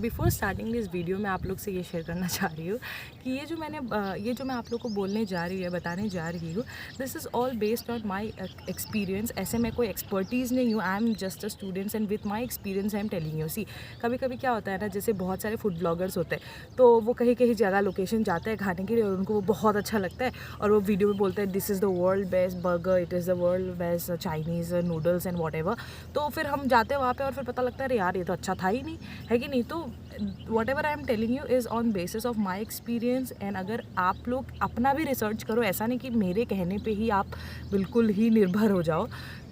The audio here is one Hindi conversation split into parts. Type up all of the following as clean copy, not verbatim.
बिफोर स्टार्टिंग दिस वीडियो मैं आप लोग से ये शेयर करना चाह रही हूँ कि ये जो मैं आप लोग को बोलने जा रही हूँ, बताने जा रही हूँ, this is all based on my experience. ऐसे मैं कोई एक्सपर्टीज़ नहीं हूँ, I am just a students and with my experience I am telling you. See कभी कभी क्या होता है ना, जैसे बहुत सारे फूड ब्लॉगर्स होते हैं तो वो कहीं कहीं जगह लोकेशन जाते हैं खाने के लिए और उनको वो बहुत अच्छा लगता है और वो वीडियो में बोलते हैं this is the world best burger, it is the world best Chinese noodles and what ever. तो फिर हम जाते हैं वहाँ पर और फिर पता लगता है अरे यार ये तो अच्छा था ही नहीं, है कि नहीं। तो whatever I am telling you is on basis of my experience। And अगर आप लोग अपना भी रिसर्च करो, ऐसा नहीं कि मेरे कहने पे ही आप बिल्कुल ही निर्भर हो जाओ,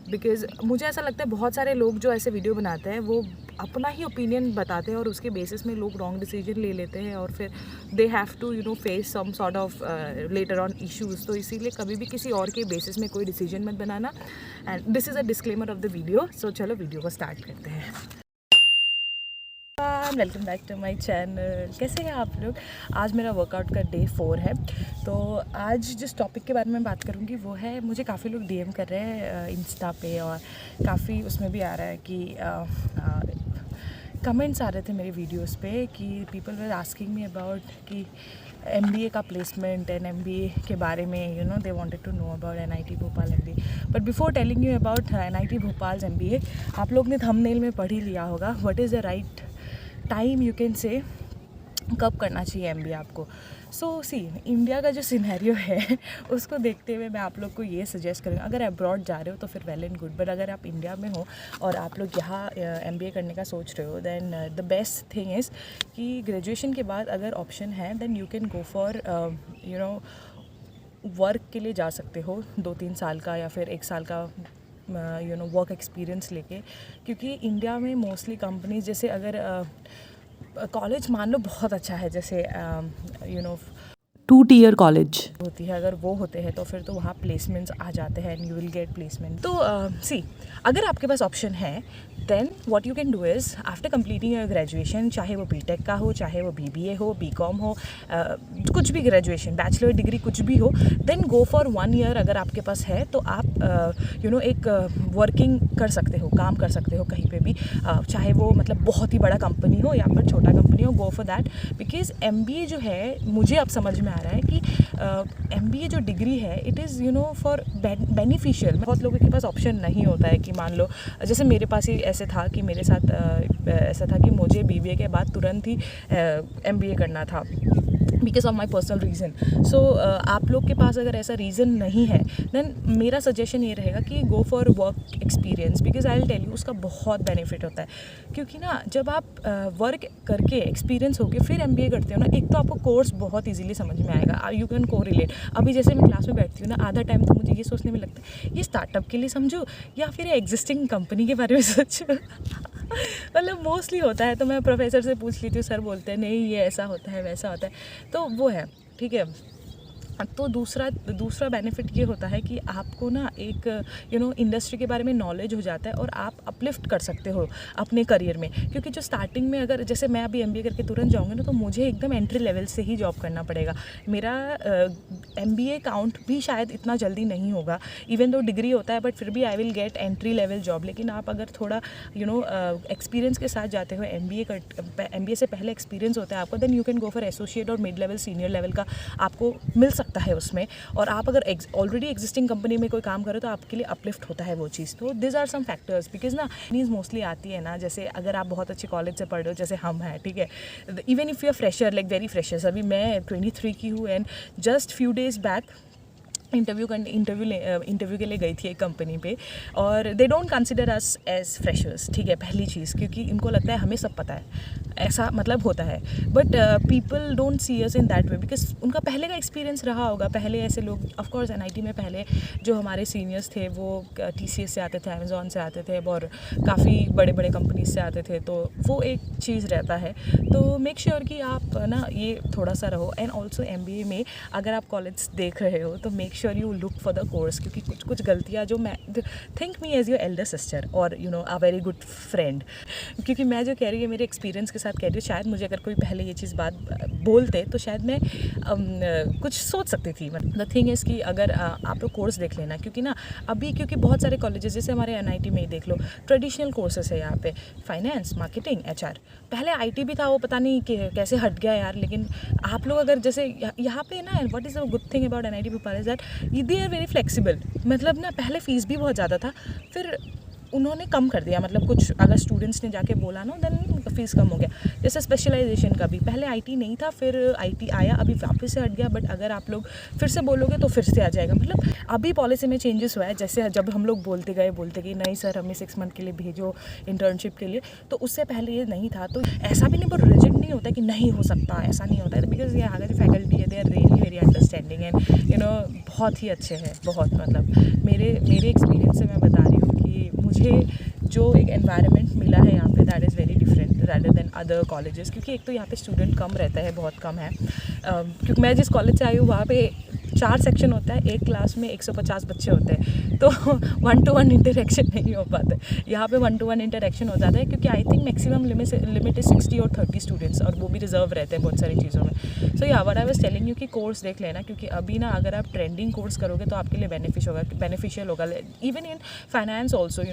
बिकॉज़ मुझे ऐसा लगता है बहुत सारे लोग जो ऐसे वीडियो बनाते हैं वो अपना ही ओपिनियन बताते हैं और उसके बेसिस में लोग रॉन्ग डिसीजन ले लेते हैं और फिर they have to face some sort of later on issues. तो इसीलिए कभी भी किसी और के बेसिस में कोई डिसीजन मत बनाना। And this is a disclaimer of the video. So चलो वीडियो को स्टार्ट करते हैं। Welcome back to my channel. कैसे हैं आप लोग? आज मेरा वर्कआउट का डे 4 है। तो आज जिस टॉपिक के बारे में बात करूँगी वो है, मुझे काफ़ी लोग डीएम कर रहे हैं इंस्टा पे और काफ़ी उसमें भी आ रहा है कि कमेंट्स आ रहे थे मेरे वीडियोस पे कि people were asking me about कि MBA का प्लेसमेंट एंड MBA के बारे में they wanted to know about NIT Bhopal MBA। But before telling you about NIT Bhopal MBA, आप लोग ने थंबनेल में पढ़ ही लिया होगा what is the right time you can say कब करना चाहिए MBA आपको। सो सी इंडिया का जो सिनेरियो है उसको देखते हुए मैं आप लोग को ये सजेस्ट करूँगा, अगर अब्रॉड जा रहे हो तो फिर वेल एंड गुड, बट अगर आप इंडिया में हो और आप लोग यहाँ MBA करने का सोच रहे हो then the best thing is कि ग्रेजुएशन के बाद अगर ऑप्शन है then you can go for work के लिए जा सकते हो 2-3 साल का या फिर 1 साल का वर्क एक्सपीरियंस लेके। क्योंकि इंडिया में मोस्टली कंपनीज जैसे अगर कॉलेज मान लो बहुत अच्छा है, जैसे 2-tier कॉलेज होती है, अगर वो होते हैं तो फिर तो वहाँ प्लेसमेंट्स आ जाते हैं and you will get placement. तो सी अगर आपके पास ऑप्शन है then what you can do is after completing your graduation, चाहे वो बीटेक का हो, चाहे वो BBA हो, BCom हो, कुछ भी ग्रेजुएशन, बैचलर डिग्री कुछ भी हो, देन गो फॉर 1 ईयर। अगर आपके पास है तो आप एक वर्किंग कर सकते हो, काम कर सकते हो कहीं पे भी, चाहे वो मतलब बहुत ही बड़ा कंपनी हो या फिर छोटा कंपनी हो, go for that. Because MBA जो है मुझे अब समझ में आ रहा है कि MBA जो डिग्री है इट इज़ फॉर बेनिफिशियल। बहुत लोगों के पास ऑप्शन नहीं होता है कि मान लो जैसे मेरे पास ही ऐसे था कि मेरे साथ ऐसा था कि मुझे BBA के बाद तुरंत ही MBA करना था because of my personal reason. So आप लोग के पास अगर ऐसा रीज़न नहीं है देन मेरा सजेशन ये रहेगा कि go for work experience, because I will tell you उसका बहुत बेनिफिट होता है। क्योंकि ना जब आप वर्क करके एक्सपीरियंस होके फिर MBA करते हो ना, एक तो आपको कोर्स बहुत ईजीली समझ में आएगा, यू कैन को रिलेट। अभी जैसे मैं क्लास में बैठती हूँ ना, आधा टाइम तो मुझे ये सोचने में लगता है ये स्टार्टअप के लिए समझूँ या फिर एग्जिस्टिंग कंपनी के बारे में सोचूँ मतलब मोस्टली होता है। तो मैं प्रोफेसर से पूछ लेती हूँ, सर बोलते हैं नहीं ये ऐसा होता है वैसा होता है, तो वो है ठीक है। तो दूसरा बेनिफिट ये होता है कि आपको ना एक इंडस्ट्री के बारे में नॉलेज हो जाता है और आप अपलिफ्ट कर सकते हो अपने करियर में। क्योंकि जो स्टार्टिंग में अगर जैसे मैं अभी MBA करके तुरंत जाऊँगी ना तो मुझे एकदम एंट्री लेवल से ही जॉब करना पड़ेगा। मेरा MBA काउंट भी शायद इतना जल्दी नहीं होगा, इवन दो डिग्री होता है, बट फिर भी I will get entry level job. लेकिन आप अगर थोड़ा एक्सपीरियंस के साथ जाते हो, MBA से पहले एक्सपीरियंस होता है आपको, then you can go for associate और मिड लेवल सीनियर लेवल का आपको मिल सकता है उसमें। और आप अगर ऑलरेडी एग्जिस्टिंग कंपनी में कोई काम करो तो आपके लिए अपलिफ्ट होता है वो चीज़। तो this are some factors, because ना न्यूज़ मोस्टली आती है ना, जैसे अगर आप बहुत अच्छे कॉलेज से पढ़ रहे हो जैसे हम हैं, ठीक है, even if you are fresher like very freshers. अभी मैं 23 की हूँ and just few days back interview के लिए गई थी एक कंपनी पे और they don't consider us as freshers, ठीक है, पहली चीज़, क्योंकि इनको लगता है हमें सब पता है, ऐसा मतलब होता है। But people don't see us in that way because उनका पहले का एक्सपीरियंस रहा होगा। पहले ऐसे लोग ऑफकोर्स NIT में पहले जो हमारे सीनियर्स थे वो TCS से आते थे, अमेज़ॉन से आते थे और काफ़ी बड़े बड़े कंपनीज से आते थे, तो वो एक चीज़ रहता है। तो मेक श्योर कि आप ना ये थोड़ा सा रहो। एंड ऑल्सो MBA में अगर आप कॉलेज देख रहे हो तो make sure you look for the course, क्योंकि कुछ गलतियाँ जो मैं think me as your elder sister और अ वेरी गुड फ्रेंड, क्योंकि मैं जो कह रही है मेरे एक्सपीरियंस के साथ कह रही हूँ, शायद मुझे अगर कोई पहले ये चीज़ बात बोलते तो शायद मैं कुछ सोच सकती थी। द थिंग इज़ कि अगर आप लोग कोर्स देख लेना, क्योंकि ना अभी क्योंकि बहुत सारे कॉलेजेस जैसे हमारे NIT में ही देख लो, ट्रेडिशनल कोर्सेस है यहाँ पे, फाइनेंस, मार्केटिंग, HR। पहले IT भी था, वो पता नहीं कैसे हट गया यार। लेकिन आप लोग अगर जैसे यहाँ पे ना, what is the good thing about NIT Bhopal is that they are very flexible. मतलब ना पहले फ़ीस भी बहुत ज़्यादा था, फिर उन्होंने कम कर दिया। मतलब कुछ अगर स्टूडेंट्स ने जाके बोला ना, देन फीस कम हो गया। जैसे स्पेशलाइजेशन का भी पहले IT नहीं था, फिर IT आया, अभी वापस से हट गया। बट अगर आप लोग फिर से बोलोगे तो फिर से आ जाएगा। मतलब अभी पॉलिसी में चेंजेस हुआ है। जैसे जब हम लोग बोलते गए नहीं सर हमें 6 मंथ के लिए भेजो इंटर्नशिप के लिए, तो उससे पहले ये नहीं था। तो ऐसा भी नहीं, पर रिजिड नहीं होता कि नहीं हो सकता, ऐसा नहीं होता है। बिकॉज ये अगर फैकल्टी है, they are really very understanding and बहुत ही अच्छे हैं, बहुत। मतलब मेरे एक्सपीरियंस से मैं बता रही हूँ कि मुझे जो एक एनवायरनमेंट मिला है यहाँ पे, that is very different rather than other colleges. क्योंकि एक तो यहाँ पे स्टूडेंट कम रहता है, बहुत कम है। क्योंकि मैं जिस कॉलेज से आई हूँ वहाँ पे 4 सेक्शन होता है, एक क्लास में 150 बच्चे होते हैं, तो 1-to-1 इंटरेक्शन नहीं हो पाता। यहाँ पे 1-to-1 इंटरेक्शन हो जाता है, क्योंकि I think maximum limit is 60 और 30 स्टूडेंट्स, और वो भी रिजर्व रहते हैं बहुत सारी चीज़ों में। सो या what I was telling you कि कोर्स देख लेना, क्योंकि अभी ना अगर आप ट्रेंडिंग कोर्स करोगे तो आपके लिए बेनिफिशियल होगा। इवन इन फाइनेंस ऑल्सो,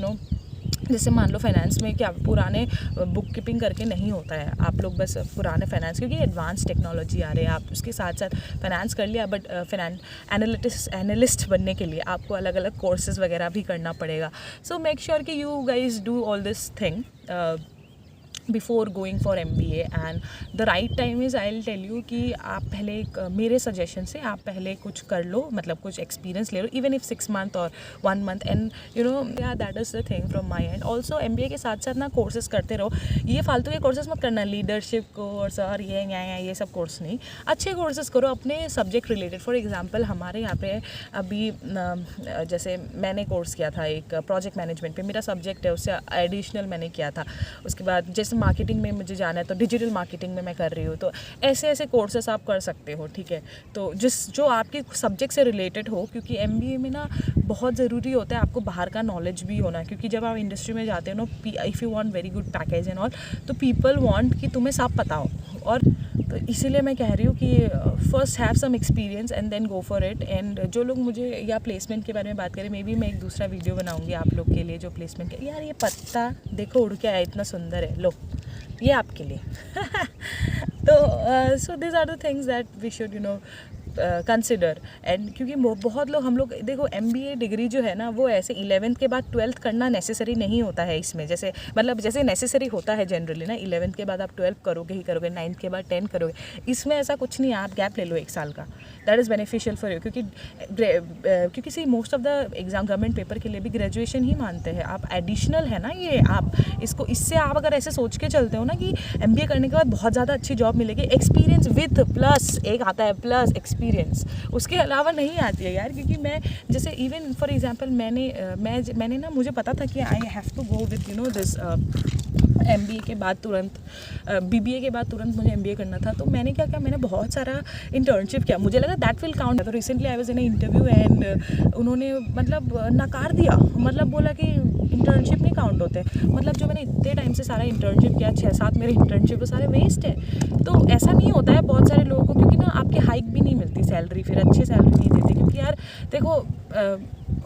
जैसे मान लो फाइनेंस में क्या पुराने बुक कीपिंग करके नहीं होता है। आप लोग बस पुराने फाइनेंस, क्योंकि एडवांस टेक्नोलॉजी आ रही है, आप उसके साथ साथ फाइनेंस कर लिया, बट एनालिस्ट बनने के लिए आपको अलग अलग कोर्सेज वगैरह भी करना पड़ेगा। सो मेक श्योर कि you guys do all this thing before going for MBA। And the right time is, I will tell you कि आप पहले मेरे सजेशन से आप पहले कुछ कर लो, मतलब कुछ एक्सपीरियंस ले लो, इवन इफ 6 मंथ और 1 month. And that is the thing from my and. Also MBA के साथ साथ ना कोर्सेज करते रहो। ये फालतू के कोर्सेज मत करना, लीडरशिप कोर्स और ये सब कोर्स नहीं। अच्छे कोर्सेज करो अपने सब्जेक्ट रिलेटेड। फॉर एग्जाम्पल हमारे यहाँ पे अभी जैसे मैंने कोर्स किया था एक प्रोजेक्ट मैनेजमेंट पे, मेरा सब्जेक्ट है, उससे एडिशनल मैंने किया था। उसके बाद जैसे मार्केटिंग में मुझे जाना है तो डिजिटल मार्केटिंग में मैं कर रही हूँ। तो ऐसे कोर्सेस आप कर सकते हो, ठीक है। तो जो आपके सब्जेक्ट से रिलेटेड हो, क्योंकि MBA में ना बहुत ज़रूरी होता है आपको बाहर का नॉलेज भी होना, क्योंकि जब आप इंडस्ट्री में जाते हो ना, if you want very good package and all, तो पीपल वांट कि तुम्हें सब पता हो। और तो इसीलिए मैं कह रही हूँ कि first have some experience and then go for it. And जो लोग मुझे या प्लेसमेंट के बारे में बात करें, मे बी मैं एक दूसरा वीडियो बनाऊंगी आप लोग के लिए जो प्लेसमेंट के। यार ये पत्ता देखो उड़ के आया, इतना सुंदर है, लो ये आपके लिए। तो so this are the things that we should consider. And क्योंकि बहुत लोग, हम लोग देखो MBA डिग्री जो है ना, वो ऐसे 11th के बाद 12th करना नेसेसरी नहीं होता है इसमें। जैसे मतलब जैसे नेसेसरी होता है जनरली ना, 11th के बाद आप 12th करोगे ही करोगे, 9th के बाद 10 करोगे। इसमें ऐसा कुछ नहीं है, आप गैप ले लो 1 साल का, that is beneficial for you. क्योंकि see most of the exam government paper के लिए भी ग्रेजुएशन ही मानते हैं। आप एडिशनल है ना ये, आप इससे आप अगर ऐसे सोच के चलते हो ना कि MBA करने के बाद बहुत ज़्यादा अच्छी जॉब मिलेगी, एक्सपीरियंस विथ प्लस एक आता है प्लस एक्सपीरियंस, उसके अलावा नहीं आती है यार। क्योंकि मैं जैसे इवन फॉर एग्जांपल मैंने ना, मुझे पता था कि I have to go with this MBA के बाद तुरंत BBA के बाद तुरंत मुझे MBA करना था। तो मैंने क्या किया, मैंने बहुत सारा इंटर्नशिप किया, मुझे लगा दैट विल काउंट। तो recently I was in interview and उन्होंने मतलब नकार दिया, मतलब बोला कि इंटर्नशिप नहीं काउंट होते। मतलब जो मैंने इतने टाइम से सारा इंटर्नशिप किया, 6-7 मेरे इंटर्नशिप वो सारे वेस्ट है। तो ऐसा नहीं होता है बहुत सारे लोगों को, क्योंकि ना आपकी हाइक भी नहीं मिलती सैलरी, फिर अच्छी सैलरी नहीं देती। क्योंकि यार देखो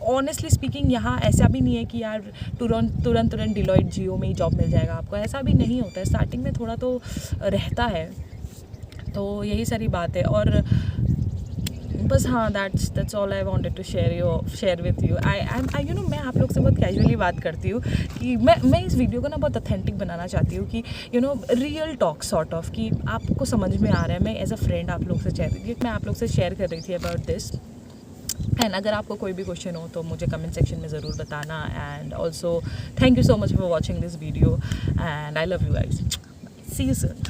ऑनेस्टली स्पीकिंग यहाँ ऐसा भी नहीं है कि यार तुरंत डिलॉयट जियो में ही जॉब मिल जाएगा आपको, ऐसा भी नहीं होता है। स्टार्टिंग में थोड़ा तो रहता है। तो यही सारी बात है। और बस हाँ, that's all I wanted to share with you. I मैं आप लोग से बहुत कैजुअली बात करती हूँ कि मैं इस वीडियो को ना बहुत ऑथेंटिक बनाना चाहती हूँ कि रियल टॉक सॉर्ट ऑफ, कि आपको समझ में आ रहा है। मैं एज अ फ्रेंड आप लोग से शेयर कर रही थी अबाउट दिस। एंड अगर आपको कोई भी क्वेश्चन हो तो मुझे कमेंट सेक्शन में ज़रूर बताना। And also thank you so much for watching this video and I love you guys. See you soon.